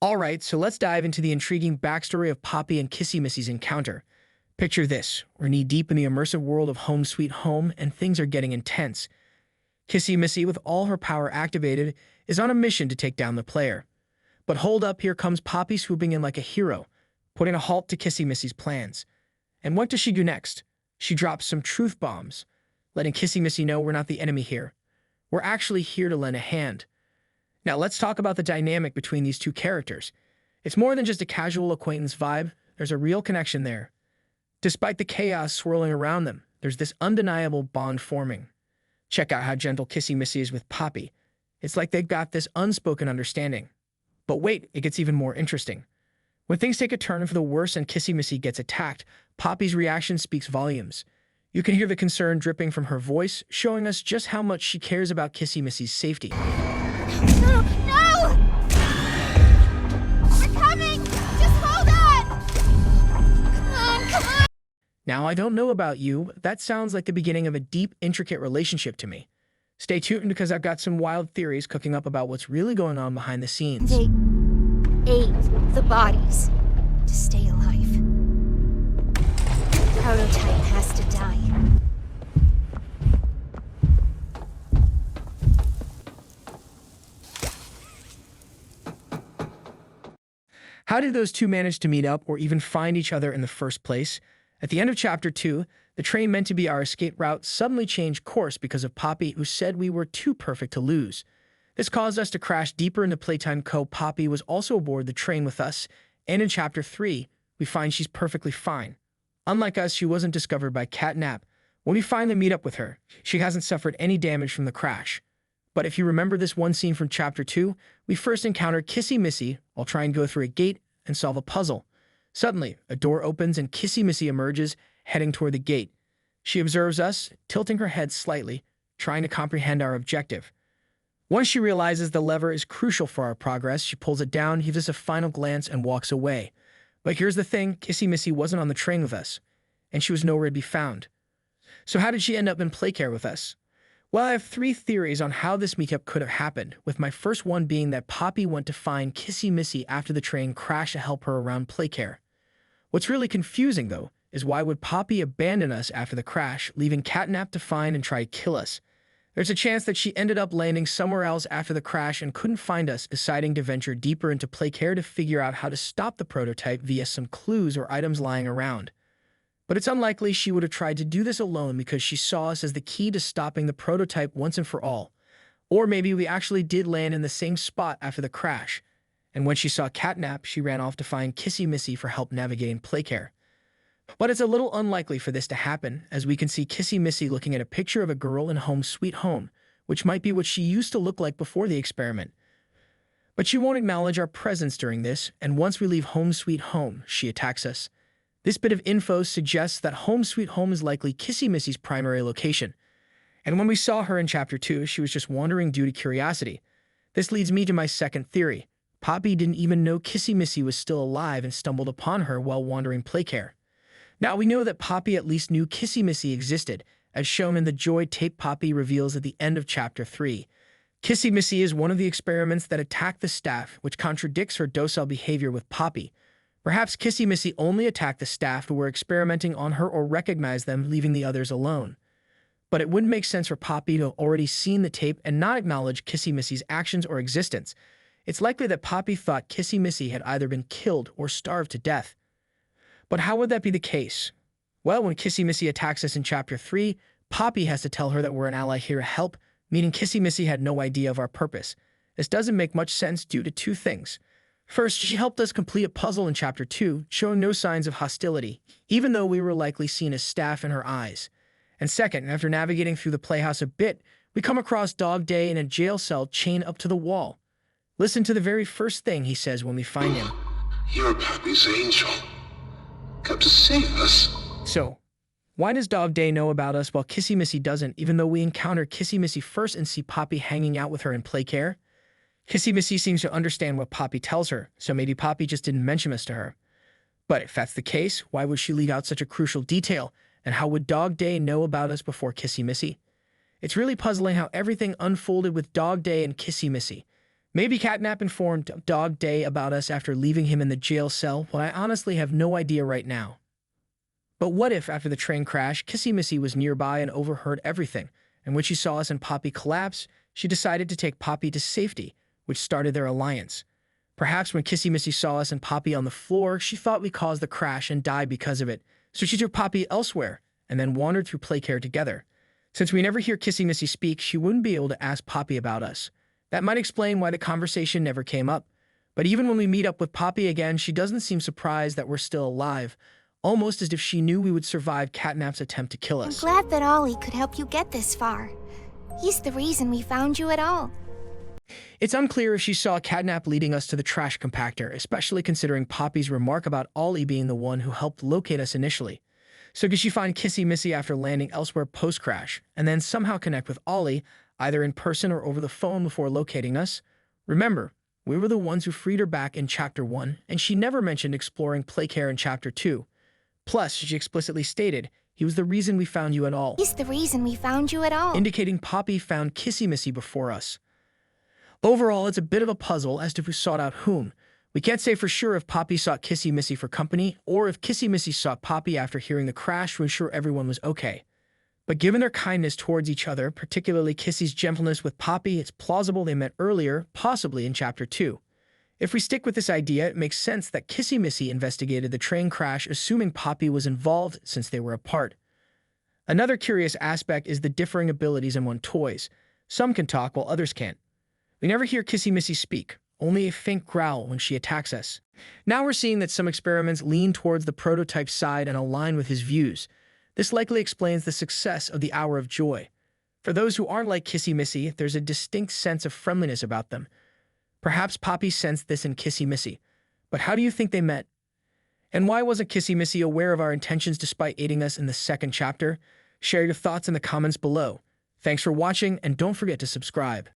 Alright, so let's dive into the intriguing backstory of Poppy and Kissy Missy's encounter. Picture this, we're knee-deep in the immersive world of Home Sweet Home, and things are getting intense. Kissy Missy, with all her power activated, is on a mission to take down the player. But hold up, here comes Poppy swooping in like a hero, putting a halt to Kissy Missy's plans. And what does she do next? She drops some truth bombs, letting Kissy Missy know we're not the enemy here. We're actually here to lend a hand. Now let's talk about the dynamic between these two characters. It's more than just a casual acquaintance vibe, there's a real connection there. Despite the chaos swirling around them, there's this undeniable bond forming. Check out how gentle Kissy Missy is with Poppy. It's like they've got this unspoken understanding. But wait, it gets even more interesting. When things take a turn for the worse and Kissy Missy gets attacked, Poppy's reaction speaks volumes. You can hear the concern dripping from her voice, showing us just how much she cares about Kissy Missy's safety. No! No! We're coming! Just hold on! Come on, come on! Now, I don't know about you, but that sounds like the beginning of a deep, intricate relationship to me. Stay tuned because I've got some wild theories cooking up about what's really going on behind the scenes. They ate the bodies to stay alive. The prototype has to die. How did those two manage to meet up or even find each other in the first place? At the end of Chapter 2, the train meant to be our escape route suddenly changed course because of Poppy, who said we were too perfect to lose. This caused us to crash deeper into Playtime Co. Poppy was also aboard the train with us, and in Chapter 3, we find she's perfectly fine. Unlike us, she wasn't discovered by Catnap. When we finally meet up with her, she hasn't suffered any damage from the crash. But if you remember this one scene from Chapter 2, we first encounter Kissy Missy while trying to go through a gate and solve a puzzle. Suddenly, a door opens and Kissy Missy emerges, heading toward the gate. She observes us, tilting her head slightly, trying to comprehend our objective. Once she realizes the lever is crucial for our progress, she pulls it down, gives us a final glance, and walks away. But here's the thing, Kissy Missy wasn't on the train with us, and she was nowhere to be found. So how did she end up in Playcare with us? Well, I have 3 theories on how this meetup could have happened, with my first one being that Poppy went to find Kissy Missy after the train crashed to help her around Playcare. What's really confusing, though, is why would Poppy abandon us after the crash, leaving Catnap to find and try to kill us? There's a chance that she ended up landing somewhere else after the crash and couldn't find us, deciding to venture deeper into Playcare to figure out how to stop the prototype via some clues or items lying around. But it's unlikely she would have tried to do this alone because she saw us as the key to stopping the prototype once and for all. Or maybe we actually did land in the same spot after the crash, and when she saw Catnap, she ran off to find Kissy Missy for help navigating Playcare. But it's a little unlikely for this to happen, as we can see Kissy Missy looking at a picture of a girl in Home Sweet Home, which might be what she used to look like before the experiment. But she won't acknowledge our presence during this, and once we leave Home Sweet Home, she attacks us. This bit of info suggests that Home Sweet Home is likely Kissy Missy's primary location. And when we saw her in Chapter 2, she was just wandering due to curiosity. This leads me to my second theory. Poppy didn't even know Kissy Missy was still alive and stumbled upon her while wandering Playcare. Now we know that Poppy at least knew Kissy Missy existed, as shown in the joy tape Poppy reveals at the end of Chapter 3. Kissy Missy is one of the experiments that attacked the staff, which contradicts her docile behavior with Poppy. Perhaps Kissy Missy only attacked the staff who were experimenting on her or recognized them, leaving the others alone. But it wouldn't make sense for Poppy to have already seen the tape and not acknowledge Kissy Missy's actions or existence. It's likely that Poppy thought Kissy Missy had either been killed or starved to death. But how would that be the case? Well, when Kissy Missy attacks us in Chapter 3, Poppy has to tell her that we're an ally here to help, meaning Kissy Missy had no idea of our purpose. This doesn't make much sense due to 2 things. First, she helped us complete a puzzle in Chapter 2, showing no signs of hostility, even though we were likely seen as staff in her eyes. And second, after navigating through the playhouse a bit, we come across Dog Day in a jail cell chained up to the wall. Listen to the very first thing he says when we find him. You're Poppy's angel. Come to save us. So, why does Dog Day know about us while Kissy Missy doesn't, even though we encounter Kissy Missy first and see Poppy hanging out with her in Playcare? Kissy Missy seems to understand what Poppy tells her, so maybe Poppy just didn't mention this to her. But if that's the case, why would she leave out such a crucial detail, and how would Dog Day know about us before Kissy Missy? It's really puzzling how everything unfolded with Dog Day and Kissy Missy. Maybe Catnap informed Dog Day about us after leaving him in the jail cell, but I honestly have no idea right now. But what if, after the train crash, Kissy Missy was nearby and overheard everything, and when she saw us and Poppy collapse, she decided to take Poppy to safety, which started their alliance. Perhaps when Kissy Missy saw us and Poppy on the floor, she thought we caused the crash and died because of it, so she took Poppy elsewhere and then wandered through Playcare together. Since we never hear Kissy Missy speak, she wouldn't be able to ask Poppy about us. That might explain why the conversation never came up. But even when we meet up with Poppy again, she doesn't seem surprised that we're still alive, almost as if she knew we would survive Catnap's attempt to kill I'm us. glad that Ollie could help you get this far. He's the reason we found you at all. It's unclear if she saw Catnap leading us to the trash compactor, especially considering Poppy's remark about Ollie being the one who helped locate us initially. So could she find Kissy Missy after landing elsewhere post-crash, and then somehow connect with Ollie, either in person or over the phone before locating us? Remember, we were the ones who freed her back in Chapter 1, and she never mentioned exploring Playcare in Chapter 2. Plus, she explicitly stated, he was the reason we found you at all. He's the reason we found you at all. Indicating Poppy found Kissy Missy before us. Overall, it's a bit of a puzzle as to who sought out whom. We can't say for sure if Poppy sought Kissy Missy for company, or if Kissy Missy sought Poppy after hearing the crash to ensure everyone was okay. But given their kindness towards each other, particularly Kissy's gentleness with Poppy, it's plausible they met earlier, possibly in Chapter 2. If we stick with this idea, it makes sense that Kissy Missy investigated the train crash assuming Poppy was involved since they were apart. Another curious aspect is the differing abilities among toys. Some can talk while others can't. We never hear Kissy Missy speak, only a faint growl when she attacks us. Now we're seeing that some experiments lean towards the prototype side and align with his views. This likely explains the success of the Hour of Joy. For those who aren't like Kissy Missy, there's a distinct sense of friendliness about them. Perhaps Poppy sensed this in Kissy Missy. But how do you think they met? And why wasn't Kissy Missy aware of our intentions despite aiding us in the second chapter? Share your thoughts in the comments below. Thanks for watching, and don't forget to subscribe.